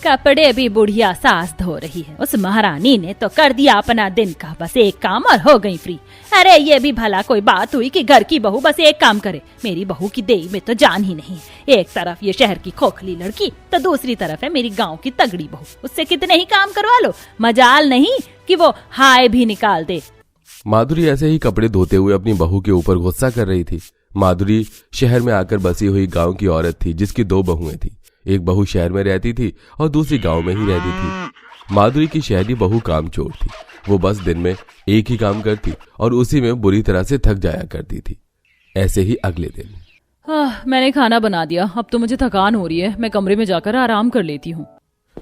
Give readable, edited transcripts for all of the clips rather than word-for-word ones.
कपड़े भी बुढ़िया सास धो रही है। उस महारानी ने तो कर दिया अपना दिन का बस एक काम और हो गई फ्री। अरे ये भी भला कोई बात हुई कि घर की बहू बस एक काम करे। मेरी बहू की देही में तो जान ही नहीं है। एक तरफ ये शहर की खोखली लड़की तो दूसरी तरफ है मेरी गांव की तगड़ी बहू। उससे कितने ही काम करवा लो, मजाल नहीं कि वो हाय भी निकाल दे। माधुरी ऐसे ही कपड़े धोते हुए अपनी बहू के ऊपर गुस्सा कर रही थी। माधुरी शहर में आकर बसी हुई गांव की औरत थी जिसकी 2 बहुएं थी। एक बहू शहर में रहती थी और दूसरी गांव में ही रहती थी। माधुरी की शहरी बहू कामचोर थी। वो बस दिन में एक ही काम करती और उसी में बुरी तरह से थक जाया करती थी। ऐसे ही अगले दिन मैंने खाना बना दिया, अब तो मुझे थकान हो रही है, मैं कमरे में जाकर आराम कर लेती हूँ।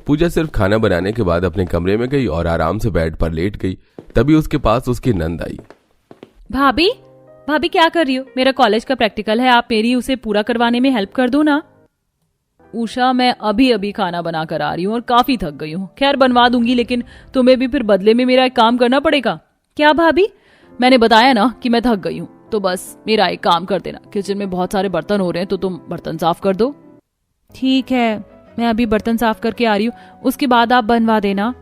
पूजा सिर्फ खाना बनाने के बाद अपने कमरे में गई और आराम से बेड पर लेट गई। तभी उसके पास उसकी नंद आई। भाभी भाभी क्या कर रही हो? मेरा कॉलेज का प्रैक्टिकल है, आप मेरी उसे पूरा करवाने में हेल्प कर दो ना। उषा, मैं अभी अभी खाना बना कर आ रही हूँ और काफी थक गई हूँ। खैर बनवा दूंगी, लेकिन तुम्हें भी फिर बदले में मेरा एक काम करना पड़ेगा। क्या भाभी? मैंने बताया ना कि मैं थक गई हूँ, तो बस मेरा एक काम कर देना। किचन में बहुत सारे बर्तन हो रहे हैं तो तुम बर्तन साफ कर दो। ठीक है, मैं अभी बर्तन साफ करके आ रही हूँ, उसके बाद आप बनवा देना।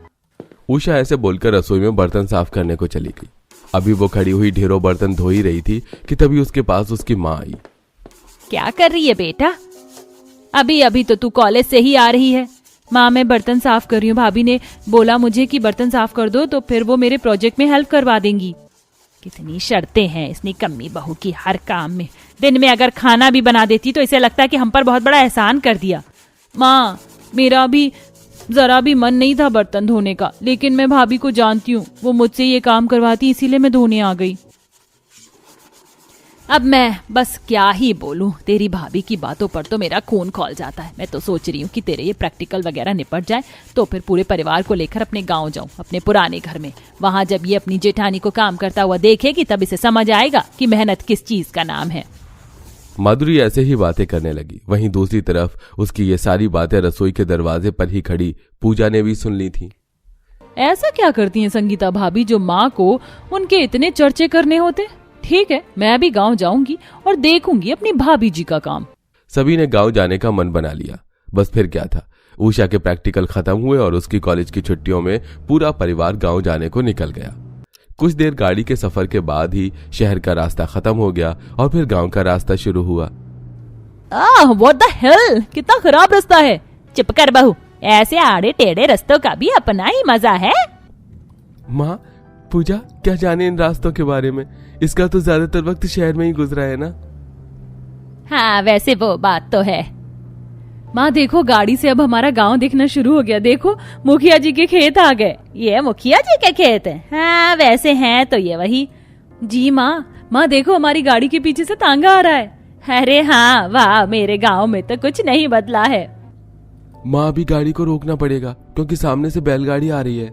उषा ऐसे बोलकर रसोई में बर्तन साफ करने को चली गई। अभी वो खड़ी हुई ढेरों बर्तन धो ही रही थी कि तभी उसके पास उसकी माँ आई। क्या कर रही है बेटा? अभी अभी तो तू कॉलेज से ही आ रही है। माँ, मैं बर्तन साफ कर रही हूँ। भाभी ने बोला मुझे कि बर्तन साफ कर दो तो फिर वो मेरे प्रोजेक्ट में हेल्प करवा देंगी। कितनी शर्तें हैं इस निकम्मी बहू की हर काम में। दिन में अगर खाना भी बना देती तो इसे लगता है कि हम पर बहुत बड़ा एहसान कर दिया। माँ, मेरा भी जरा भी मन नहीं था बर्तन धोने का, लेकिन मैं भाभी को जानती हूँ, वो मुझसे ये काम करवाती, इसीलिए मैं धोने आ गई। अब मैं बस क्या ही बोलूं, तेरी भाभी की बातों पर तो मेरा खून खौल जाता है। मैं तो सोच रही हूँ कि तेरे ये प्रैक्टिकल वगैरह निपट जाए तो फिर पूरे परिवार को लेकर अपने गांव जाऊं, अपने पुराने घर में। वहां जब ये अपनी जेठानी को काम करता हुआ देखेगी तब इसे समझ आएगा कि मेहनत किस चीज का नाम है। माधुरी ऐसे ही बातें करने लगी। वहीं दूसरी तरफ उसकी ये सारी बातें रसोई के दरवाजे पर ही खड़ी पूजा ने भी सुन ली थी। ऐसा क्या करती हैं संगीता भाभी जो माँ को उनके इतने चर्चे करने होते? ठीक है, मैं भी गांव जाऊंगी और देखूंगी अपनी भाभी जी का काम। सभी ने गांव जाने का मन बना लिया। बस फिर क्या था, उषा के प्रैक्टिकल खत्म हुए और उसकी कॉलेज की छुट्टियों में पूरा परिवार गांव जाने को निकल गया। कुछ देर गाड़ी के सफर के बाद ही शहर का रास्ता खत्म हो गया और फिर गांव का रास्ता शुरू हुआ। व्हाट द हेल, कितना खराब रास्ता है। चुप कर बहू, ऐसे आड़े टेढ़े रास्तों का भी अपना ही मजा है। माँ, पूजा क्या जाने इन रास्तों के बारे में, इसका तो ज्यादातर वक्त शहर में ही गुजरा है ना। हाँ, वैसे वो बात तो है। माँ देखो, गाड़ी से अब हमारा गांव दिखना शुरू हो गया। देखो, मुखिया जी के खेत आ गए। ये मुखिया जी के खेत हैं? हाँ, वैसे हैं तो ये वही। जी माँ देखो, हमारी गाड़ी के पीछे से तांगा आ रहा है। अरे हाँ, वाह, मेरे गांव में तो कुछ नहीं बदला है। माँ, अभी गाड़ी को रोकना पड़ेगा क्योंकि सामने से बैलगाड़ी आ रही है।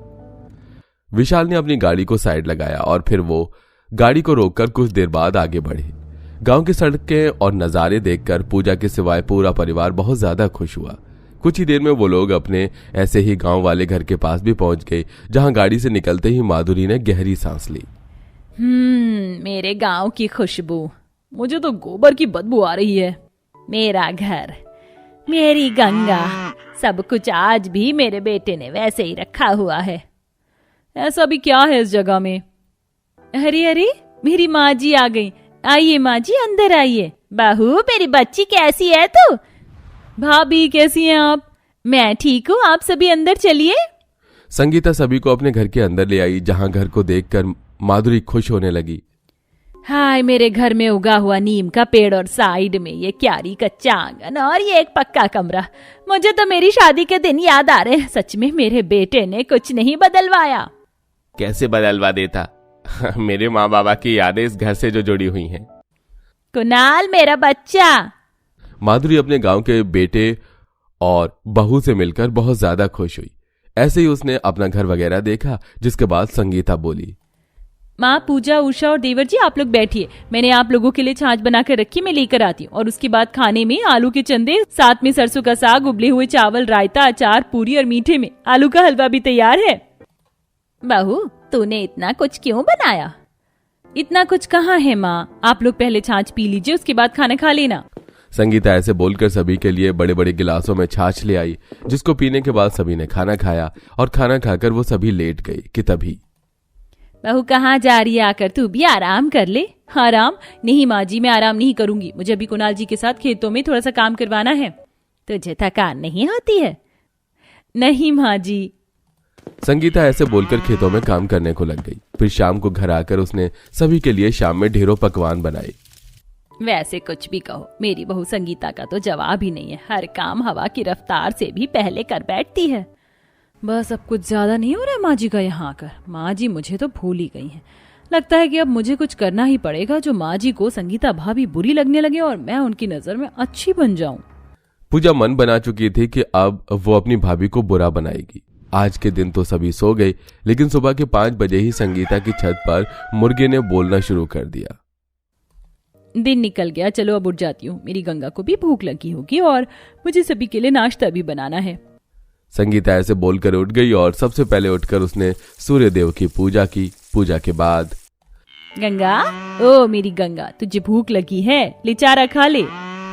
विशाल ने अपनी गाड़ी को साइड लगाया और फिर वो गाड़ी को रोककर कुछ देर बाद आगे बढ़े। गांव की सड़कें और नजारे देखकर पूजा के सिवाय पूरा परिवार बहुत ज्यादा खुश हुआ। कुछ ही देर में वो लोग अपने ऐसे ही गांव वाले घर के पास भी पहुंच गए, जहां गाड़ी से निकलते ही माधुरी ने गहरी सांस ली। मेरे गांव की खुशबू, मुझे तो गोबर की बदबू आ रही है। मेरा घर, मेरी गंगा, सब कुछ आज भी मेरे बेटे ने वैसे ही रखा हुआ है। ऐसा भी क्या है इस जगह में? अरे मेरी माँ जी आ गई। आइए माँ जी, अंदर आइए। बहू, मेरी बच्ची कैसी है तू? भाभी कैसी हैं आप? मैं ठीक हूँ, आप सभी अंदर चलिए। संगीता सभी को अपने घर के अंदर ले आई, जहां घर को देखकर माधुरी खुश होने लगी। हाय, मेरे घर में उगा हुआ नीम का पेड़ और साइड में ये क्यारी कच्चा आंगन और ये एक पक्का कमरा। मुझे तो मेरी शादी के दिन याद आ रहे हैं। सच में मेरे बेटे ने कुछ नहीं बदलवाया। कैसे बदलवा देता? मेरे माँ बाबा की यादें इस घर से जो जुड़ी हुई हैं। कुणाल, मेरा बच्चा। माधुरी अपने गांव के बेटे और बहू से मिलकर बहुत ज्यादा खुश हुई। ऐसे ही उसने अपना घर वगैरह देखा, जिसके बाद संगीता बोली, माँ, पूजा, उषा और देवर जी, आप लोग बैठिए। मैंने आप लोगों के लिए छाछ बना कर रखी, मैं लेकर आती हूँ। और उसके बाद खाने में आलू के चंदे, साथ में सरसों का साग, उबले हुए चावल, रायता, अचार, पूरी और मीठे में आलू का हलवा भी तैयार है। बहू, तूने इतना कुछ क्यों बनाया? इतना कुछ कहाँ है माँ, आप लोग पहले छाछ पी लीजिए, उसके बाद खाना खा लेना। संगीता ऐसे बोलकर सभी के लिए बड़े बड़े गिलासों में छाछ ले आई, जिसको पीने के बाद सभी ने खाना खाया और खाना खाकर वो सभी लेट गए कि तभी बहू कहाँ जा रही है? आकर तू भी आराम कर ले। आराम नहीं माँ जी, मैं आराम नहीं करूंगी। मुझे अभी कुणाल जी के साथ खेतों में थोड़ा सा काम करवाना है। तुझे थकान नहीं होती है? नहीं माँ जी। संगीता ऐसे बोलकर खेतों में काम करने को लग गई। फिर शाम को घर आकर उसने सभी के लिए शाम में ढेरों पकवान बनाए। वैसे कुछ भी कहो, मेरी बहू संगीता का तो जवाब ही नहीं है। हर काम हवा की रफ्तार से भी पहले कर बैठती है। बस अब कुछ ज्यादा नहीं हो रहा है माँ जी का यहाँ आकर। माँ जी मुझे तो भूल ही गई हैं। लगता है कि अब मुझे कुछ करना ही पड़ेगा जो माँ जी को संगीता भाभी बुरी लगने लगे और मैं उनकी नजर में अच्छी बन जाऊं। पूजा मन बना चुकी थी कि अब वो अपनी भाभी को बुरा बनाएगी। आज के दिन तो सभी सो गए, लेकिन सुबह के 5 बजे ही संगीता की छत पर मुर्गे ने बोलना शुरू कर दिया। दिन निकल गया, चलो अब उठ जाती हूँ। मेरी गंगा को भी भूख लगी होगी और मुझे सभी के लिए नाश्ता भी बनाना है। संगीता ऐसे बोलकर उठ गई और सबसे पहले उठकर उसने सूर्य देव की पूजा की। पूजा के बाद गंगा, ओ मेरी गंगा, तुझे भूख लगी है? ले चारा खा ले।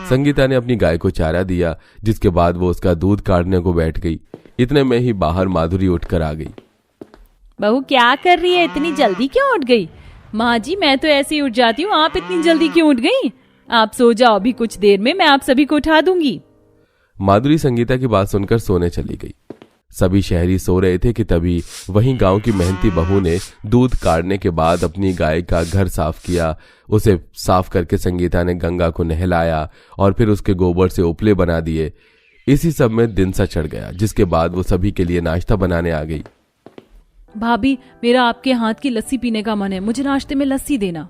संगीता ने अपनी गाय को चारा दिया, जिसके बाद वो उसका दूध काटने को बैठ गई। इतने में ही बाहर माधुरी उठकर आ गई। बहू क्या कर रही है? इतनी जल्दी क्यों उठ गई? माँ जी मैं तो ऐसे ही उठ जाती हूँ, आप इतनी जल्दी क्यों उठ गई? आप सो जाओ, अभी कुछ देर में मैं आप सभी को उठा दूंगी। माधुरी संगीता की बात सुनकर सोने चली गई। सभी शहरी सो रहे थे कि तभी वहीं गांव की मेहनती बहू ने दूध काटने के बाद अपनी गाय का घर साफ किया। उसे साफ करके संगीता ने गंगा को नहलाया और फिर उसके गोबर से उपले बना दिए। इसी सब में दिन सा चढ़ गया, जिसके बाद वो सभी के लिए नाश्ता बनाने आ गई। भाभी मेरा आपके हाथ की लस्सी पीने का मन है, मुझे नाश्ते में लस्सी देना।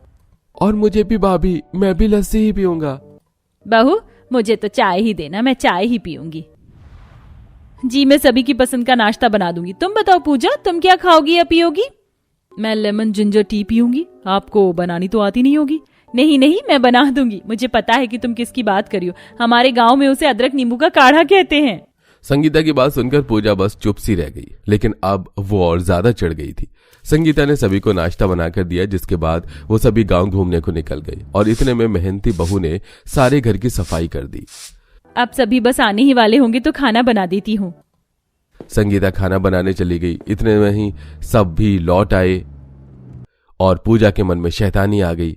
और मुझे भी भाभी, मैं भी लस्सी ही पीऊंगा। बहू मुझे तो चाय ही देना, मैं चाय ही पीऊंगी। जी मैं सभी की पसंद का नाश्ता बना दूंगी। तुम बताओ पूजा, तुम क्या खाओगी या पियोगी? मैं लेमन जिंजर टी पीऊंगी। आपको बनानी तो आती नहीं होगी। नहीं नहीं मैं बना दूंगी, मुझे पता है कि तुम किसकी बात कर रही हो। हमारे गांव में उसे अदरक नींबू का काढ़ा कहते हैं। संगीता की बात सुनकर पूजा बस चुप सी रह गई, लेकिन अब वो और ज्यादा चढ़ गई थी। संगीता ने सभी को नाश्ता बनाकर दिया, जिसके बाद वो सभी गांव घूमने को निकल गई और इतने में मेहनती बहू ने सारे घर की सफाई कर दी। अब सभी बस आने ही वाले होंगे तो खाना बना देती हूँ। संगीता खाना बनाने चली गई। इतने में ही सब भी लौट आए और पूजा के मन में शैतानी आ गई।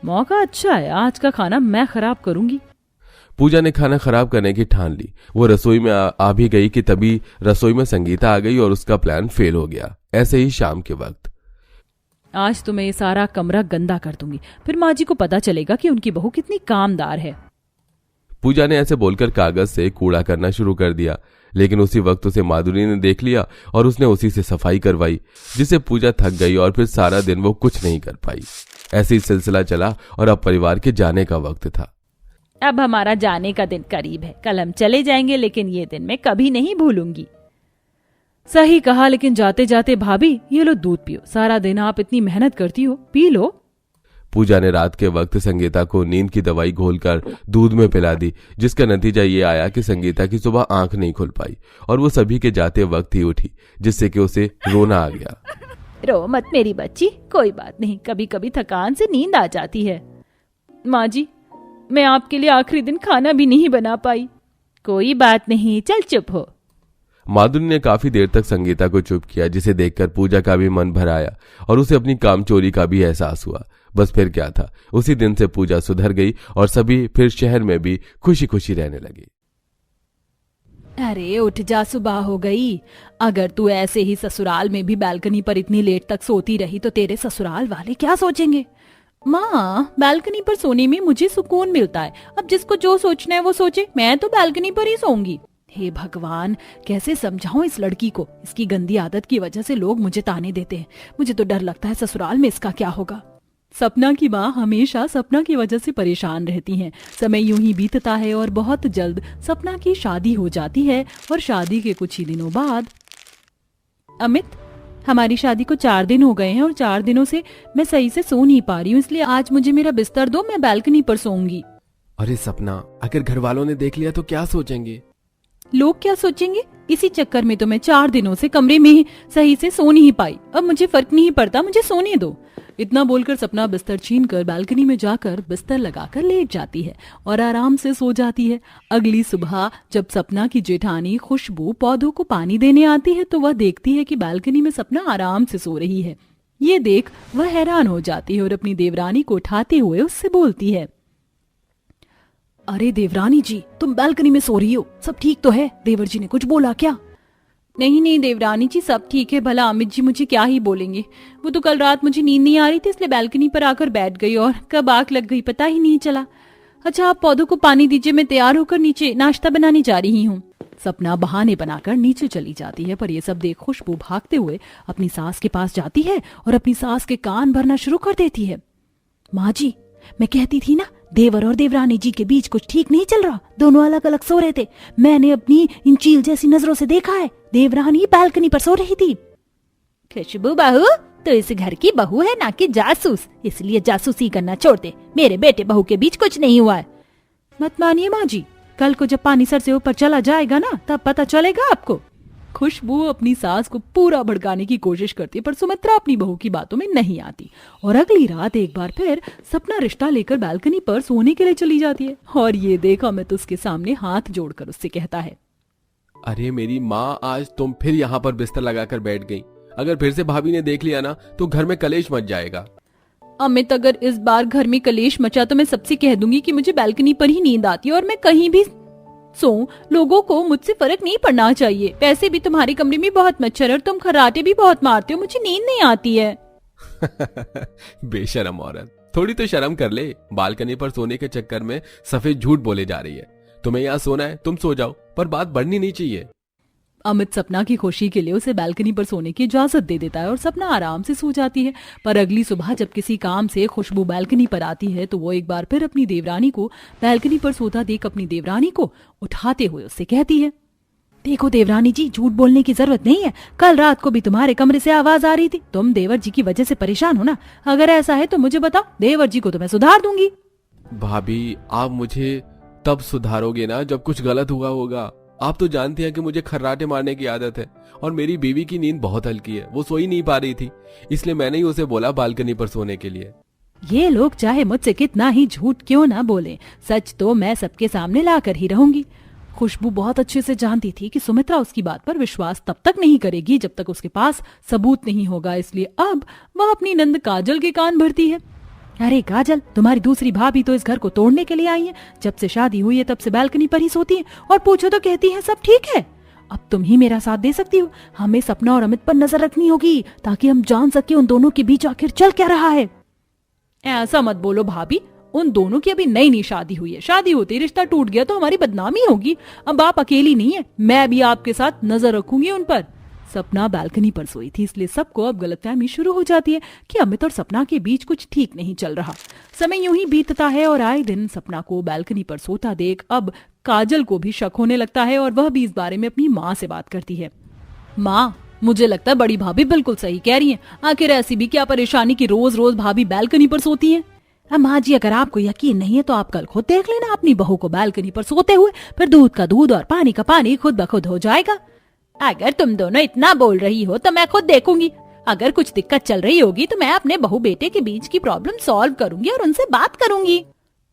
मौका अच्छा है, आज का खाना मैं खराब करूंगी। पूजा ने खाना खराब करने की ठान ली। वो रसोई में आ भी गई कि तभी रसोई में संगीता आ गई और उसका प्लान फेल हो गया। ऐसे ही शाम के वक्त आज तो मैं ये सारा कमरा गंदा कर दूंगी, फिर माँ जी को पता चलेगा कि उनकी बहू कितनी कामदार है। पूजा ने ऐसे बोलकर कागज से कूड़ा करना शुरू कर दिया, लेकिन उसी वक्त उसे माधुरी ने देख लिया और उसने उसी से सफाई करवाई, जिससे पूजा थक गई और फिर सारा दिन वो कुछ नहीं कर पाई। ऐसे ही सिलसिला चला और अब परिवार के जाने का वक्त था। अब हमारा जाने का दिन करीब है, कल हम चले जाएंगे, लेकिन ये दिन मैं कभी नहीं भूलूंगी। सही कहा, लेकिन जाते जाते भाभी ये लो दूध पियो, सारा दिन आप इतनी मेहनत करती हो, पी लो। पूजा ने रात के वक्त संगीता को नींद की दवाई घोलकर दूध में पिला दी, जिसका नतीजा ये आया कि संगीता की सुबह आंख नहीं खुल पाई और वो सभी के जाते वक्त ही उठी, जिससे कि उसे रोना आ गया। रो मत मेरी बच्ची, कोई बात नहीं, कभी कभी थकान से नींद आ जाती है। माँ जी मैं आपके लिए आखिरी दिन खाना भी नहीं बना पाई। कोई बात नहीं, चल चुप हो। माधुरी ने काफी देर तक संगीता को चुप किया, जिसे देखकर पूजा का भी मन भर आया और उसे अपनी कामचोरी का भी एहसास हुआ। बस फिर क्या था, उसी दिन से पूजा सुधर गई और सभी फिर शहर में भी खुशी खुशी रहने लगे। अरे उठ जा, सुबह हो गई। अगर तू ऐसे ही ससुराल में भी बालकनी पर इतनी लेट तक सोती रही तो तेरे ससुराल वाले क्या सोचेंगे? माँ बालकनी पर सोने में मुझे सुकून मिलता है, अब जिसको जो सोचना है वो सोचे, मैं तो बालकनी पर ही सोऊंगी। हे भगवान, कैसे समझाऊं इस लड़की को? इसकी गंदी आदत की वजह से लोग मुझे ताने देते हैं। मुझे तो डर लगता है ससुराल में इसका क्या होगा। सपना की माँ हमेशा सपना की वजह से परेशान रहती हैं। समय यूं ही बीतता है और बहुत जल्द सपना की शादी हो जाती है और शादी के कुछ ही दिनों बाद अमित, हमारी शादी को 4 दिन हो गए हैं और 4 दिनों से मैं सही से सो नहीं पा रही हूँ, इसलिए आज मुझे मेरा बिस्तर दो, मैं बालकनी पर सोऊंगी। अरे सपना, अगर घर वालों ने देख लिया तो क्या सोचेंगे? लोग क्या सोचेंगे? इसी चक्कर में तो मैं 4 दिनों से कमरे में ही सही से सो नहीं पाई। अब मुझे फर्क नहीं पड़ता, मुझे सोने दो। इतना बोलकर सपना बिस्तर छीनकर बालकनी में जाकर बिस्तर लगाकर लेट जाती है और आराम से सो जाती है। अगली सुबह जब सपना की जेठानी खुशबू पौधों को पानी देने आती है तो वह देखती है कि बालकनी में सपना आराम से सो रही है। ये देख वह हैरान हो जाती है और अपनी देवरानी को उठाते हुए उससे बोलती है, अरे देवरानी जी, तुम बालकनी में सो रही हो, सब ठीक तो है? देवर जी ने कुछ बोला क्या? नहीं नहीं देवरानी जी, सब ठीक है। भला अमित जी मुझे क्या ही बोलेंगे। वो तो कल रात मुझे नींद नहीं आ रही थी, इसलिए बालकनी पर आकर बैठ गई और कब आग लग गई पता ही नहीं चला। अच्छा, आप पौधों को पानी दीजिए, मैं तैयार होकर नीचे नाश्ता बनाने जा रही हूँ। सपना बहाने बनाकर नीचे चली जाती है, पर ये सब देख खुशबू भागते हुए अपनी सास के पास जाती है और अपनी सास के कान भरना शुरू कर देती है। माँ जी, मैं कहती थी ना, देवर और देवरानी जी के बीच कुछ ठीक नहीं चल रहा, दोनों अलग अलग सो रहे थे। मैंने अपनी इन चील जैसी नजरों से देखा है, देवरानी बालकनी पर सो रही थी। खुशबू बहू, तो इस घर की बहू है ना कि जासूस, इसलिए जासूसी करना छोड़ दे। मेरे बेटे बहू के बीच कुछ नहीं हुआ है। मत मानिए माँ जी, कल को जब पानी सर से ऊपर चला जाएगा ना, तब पता चलेगा आपको। खुशबू अपनी सास को पूरा भड़काने की कोशिश करती है, पर सुमित्रा अपनी बहू की बातों में नहीं आती और अगली रात एक बार फिर सपना रिश्ता लेकर बालकनी पर सोने के लिए चली जाती है। और ये देखा अमित उसके सामने हाथ जोड़कर उससे कहता है, अरे मेरी माँ, आज तुम फिर यहाँ पर बिस्तर लगाकर बैठ गई। अगर फिर से भाभी ने देख लिया ना तो घर में कलेश मच जाएगा। अमित, अगर इस बार घर में कलेश मचा तो मैं सबसे कह दूंगी कि मुझे बालकनी पर ही नींद आती है और मैं कहीं भी सो, लोगों को मुझसे फर्क नहीं पड़ना चाहिए। वैसे भी तुम्हारे कमरे में बहुत मच्छर है और तुम खर्राटे भी बहुत मारते हो, मुझे नींद नहीं आती है। बेशरम औरत, थोड़ी तो शर्म कर ले। बालकनी पर सोने के चक्कर में सफेद झूठ बोले जा रही है। तुम्हें यहाँ सोना है, तुम सो जाओ, पर बात बढ़नी नहीं चाहिए। अमित सपना की खुशी के लिए उसे बालकनी पर सोने की इजाजत दे देता है और सपना आराम से सो जाती है। पर अगली सुबह जब किसी काम से खुशबू बालकनी पर आती है तो वो एक बार फिर अपनी देवरानी को बालकनी पर सोता देख अपनी देवरानी को उठाते हुए उससे कहती है, देखो देवरानी जी, झूठ बोलने की जरूरत नहीं है। कल रात को भी तुम्हारे कमरे से आवाज आ रही थी। तुम देवर जी की वजह से परेशान हो ना? अगर ऐसा है तो मुझे बताओ, देवर जी को तो मैं सुधार दूंगी। भाभी, आप मुझे तब सुधारोगे ना जब कुछ गलत हुआ होगा। आप तो जानती हैं कि मुझे खर्राटे मारने की आदत है और मेरी बीवी की नींद बहुत हल्की है, वो सो ही नहीं पा रही थी, इसलिए मैंने ही उसे बोला बालकनी पर सोने के लिए। ये लोग चाहे मुझसे कितना ही झूठ क्यों ना बोले, सच तो मैं सबके सामने लाकर ही रहूंगी। खुशबू बहुत अच्छे से जानती थी कि सुमित्रा उसकी बात पर विश्वास तब तक नहीं करेगी जब तक उसके पास सबूत नहीं होगा, इसलिए अब वह अपनी नंद काजल के कान भरती है। अरे काजल, तुम्हारी दूसरी भाभी तो इस घर को तोड़ने के लिए आई है। जब से शादी हुई है तब से बालकनी पर ही सोती है और पूछो तो कहती है सब ठीक है। अब तुम ही मेरा साथ दे सकती हो। हमें सपना और अमित पर नजर रखनी होगी ताकि हम जान सके उन दोनों के बीच आखिर चल क्या रहा है। ऐसा मत बोलो भाभी, उन दोनों की अभी नई नई शादी हुई है। शादी होते रिश्ता टूट गया तो हमारी बदनामी होगी। अब आप अकेली नहीं है, मैं भी आपके साथ नजर रखूंगी उन पर। सपना बालकनी पर सोई थी, इसलिए सबको अब गलतफहमी शुरू हो जाती है कि अमित और सपना के बीच कुछ ठीक नहीं चल रहा। समय यूं ही बीतता है और आए दिन सपना को बालकनी पर सोता देख अब काजल को भी शक होने लगता है और वह भी इस बारे में अपनी माँ से बात करती है। माँ, मुझे लगता है बड़ी भाभी बिल्कुल सही कह रही है। आखिर ऐसी भी क्या परेशानी कि रोज रोज भाभी बालकनी पर सोती है। माँ जी, अगर आपको यकीन नहीं है तो आप कल खुद देख लेना अपनी बहू को बालकनी पर सोते हुए, फिर दूध का दूध और पानी का पानी खुद ब खुद हो जाएगा। अगर तुम दोनों इतना बोल रही हो तो मैं खुद देखूंगी। अगर कुछ दिक्कत चल रही होगी तो मैं अपने बहू बेटे के बीच की प्रॉब्लम सॉल्व करूंगी और उनसे बात करूंगी।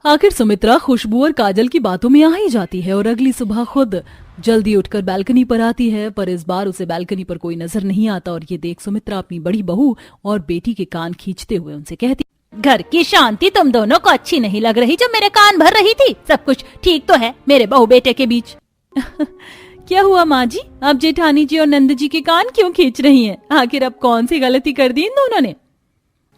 आखिर सुमित्रा खुशबू और काजल की बातों में आ ही जाती है और अगली सुबह खुद जल्दी उठकर बालकनी पर आती है, पर इस बार उसे बालकनी पर कोई नजर नहीं आता और ये देख सुमित्रा अपनी बड़ी बहू और बेटी के कान खींचते हुए उनसे कहती, घर की शांति तुम दोनों को अच्छी नहीं लग रही जो मेरे कान भर रही थी। सब कुछ ठीक तो है मेरे बहू बेटे के बीच। क्या हुआ माँ जी, अब जेठानी जी और नंद जी के कान क्यों खींच रही हैं? आखिर अब कौन सी गलती कर दी इन दोनों ने?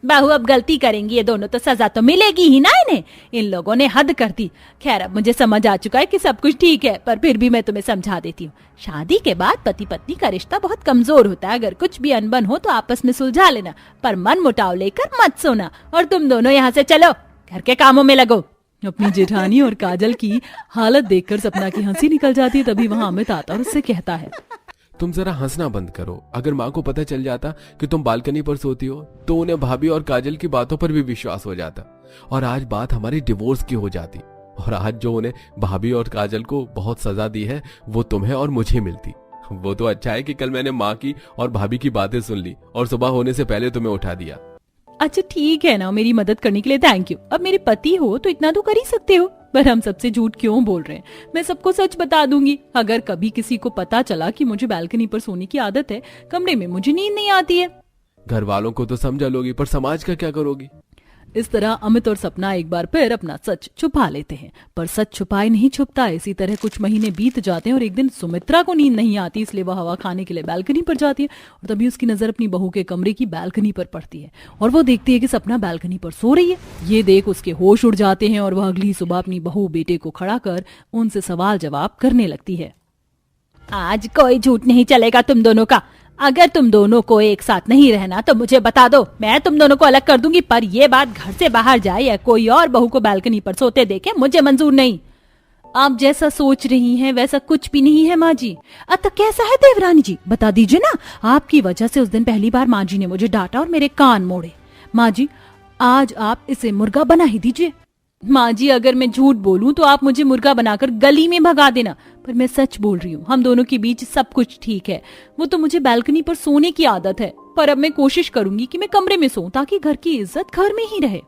बहू, अब गलती करेंगी ये दोनों तो सजा तो मिलेगी ही ना इन्हें। इन लोगों ने हद कर दी। खैर, अब मुझे समझ आ चुका है कि सब कुछ ठीक है, पर फिर भी मैं तुम्हें समझा देती हूँ। शादी के बाद पति पत्नी का रिश्ता बहुत कमजोर होता है। अगर कुछ भी अनबन हो तो आपस में सुलझा लेना, पर मन मुटाव लेकर मत सोना। और तुम दोनों यहाँ से चलो, घर के कामों में लगो। अपनी जेठानी और काजल की हालत देखकर सपना की हंसी निकल जाती है। तभी वहां अमित आता और उससे कहता है, तुम जरा हंसना बंद करो। अगर माँ को पता चल जाता कि तुम बालकनी पर सोती हो तो उन्हें भाभी और काजल की बातों पर भी विश्वास हो जाता और आज बात हमारी डिवोर्स की हो जाती। और आज जो उन्हें भाभी और काजल को बहुत सजा दी है वो तुम्हें और मुझे मिलती। वो तो अच्छा है कि कल मैंने माँ की और भाभी की बातें सुन ली और सुबह होने से पहले तुम्हें उठा दिया। अच्छा ठीक है ना, मेरी मदद करने के लिए थैंक यू। अब मेरे पति हो तो इतना तो कर ही सकते हो, पर हम सबसे झूठ क्यों बोल रहे हैं? मैं सबको सच बता दूंगी। अगर कभी किसी को पता चला कि मुझे बालकनी पर सोने की आदत है, कमरे में मुझे नींद नहीं आती है। घर वालों को तो समझा लोगी, पर समाज का क्या करोगी? इस तरह अमित और सपना एक बार फिर अपना सच छुपा लेते हैं, पर सच छुपाए नहीं छुपता। इसी तरह कुछ महीने बीत जाते हैं और एक दिन सुमित्रा को नींद नहीं आती, इसलिए वह हवा खाने के लिए बालकनी पर जाती है और तभी उसकी नजर अपनी बहू के कमरे की बालकनी पर पड़ती है और वो देखती है कि सपना बालकनी पर सो रही है। ये देख उसके होश उड़ जाते हैं और वह अगली सुबह अपनी बहू बेटे को खड़ा कर उनसे सवाल जवाब करने लगती है। आज कोई झूठ नहीं चलेगा तुम दोनों का। अगर तुम दोनों को एक साथ नहीं रहना तो मुझे बता दो, मैं तुम दोनों को अलग कर दूंगी। पर ये बात घर से बाहर जाए या कोई और बहू को बालकनी पर सोते देखे, मुझे मंजूर नहीं। आप जैसा सोच रही हैं वैसा कुछ भी नहीं है माँ जी। तो कैसा है देवरानी जी, बता दीजिए ना। आपकी वजह से उस दिन पहली बार माँ जी ने मुझे डांटा और मेरे कान मोड़े। माँ जी आज आप इसे मुर्गा बना ही दीजिए। माँ जी अगर मैं झूठ बोलूं तो आप मुझे मुर्गा बनाकर गली में भगा देना, पर मैं सच बोल रही हूँ। हम दोनों के बीच सब कुछ ठीक है। वो तो मुझे बालकनी पर सोने की आदत है, पर अब मैं कोशिश करूंगी कि मैं कमरे में सोऊं ताकि घर की इज्जत घर में ही रहे।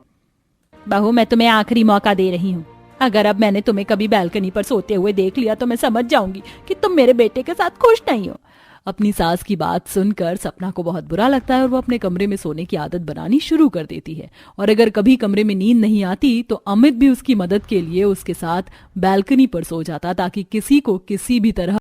बहू मैं तुम्हें आखिरी मौका दे रही हूँ। अगर अब मैंने तुम्हें कभी बालकनी पर सोते हुए देख लिया तो मैं समझ जाऊंगी कि तुम मेरे बेटे के साथ खुश नहीं हो। अपनी सास की बात सुनकर सपना को बहुत बुरा लगता है और वो अपने कमरे में सोने की आदत बनानी शुरू कर देती है। और अगर कभी कमरे में नींद नहीं आती तो अमित भी उसकी मदद के लिए उसके साथ बालकनी पर सो जाता ताकि किसी को किसी भी तरह